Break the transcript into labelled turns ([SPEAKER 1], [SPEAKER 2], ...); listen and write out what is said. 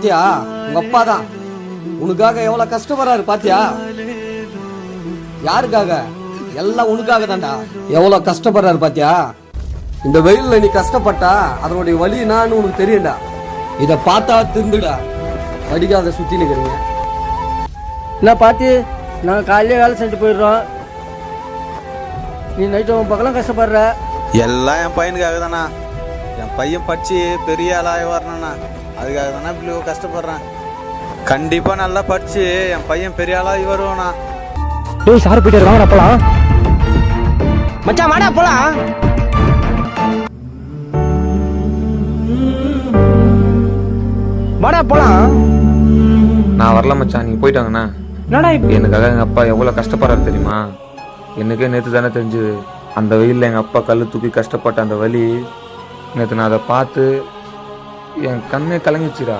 [SPEAKER 1] பாத்தியா உங்க அப்பா தான் உனக்காக எவ்வளவு கஷ்டப்படுறாரு பாத்தியா? யாருக்காக? எல்லாம் உனக்காக தான்டா. எவ்வளவு கஷ்டப்படுறாரு பாத்தியா? இந்த வெயில்ல நீ கஷ்டப்பட்டா அதனுடைய வலி நான் உனக்கு தெரியும்டா. இத பார்த்தா திருந்துடா. அடிக்காத சுத்தி நிக்கிறீங்க.
[SPEAKER 2] என்ன பாத்தி, நாங்கள் காலையிலே வேலை செஞ்சுட்டு போயிடுறோம். நீ நைட்டு பக்கம் கஷ்டப்படுற.
[SPEAKER 3] எல்லாம் என் பையனுக்காக தானா. என் பையன் படிச்சு பெரிய ஆளாக வரணும்ண்ணா, அதுக்காக தானே இப்படி கஷ்டப்படுறேன். கண்டிப்பா நல்லா படிச்சு என் பையன் பெரிய ஆளாகி வருவானா.
[SPEAKER 2] டேய் சார் போயிட்டு இருக்காங்க, போலாம் மச்சான், வாடா போலாம். வாடா போலாம்.
[SPEAKER 4] நான் வரல மச்சான், நீங்க போயிட்டாங்கண்ணா.
[SPEAKER 2] என்னடா
[SPEAKER 4] எனக்காக எங்க அப்பா எவ்வளவு கஷ்டப்படுறாரு தெரியுமா? எனக்கே நேற்று தானே தெரிஞ்சுது. அந்த வெயில்ல எங்க அப்பா கல்லு தூக்கி கஷ்டப்பட்ட அந்த வலி நேற்று நான் அதை பார்த்து என் கண்ணே கலங்கிச்சுடா.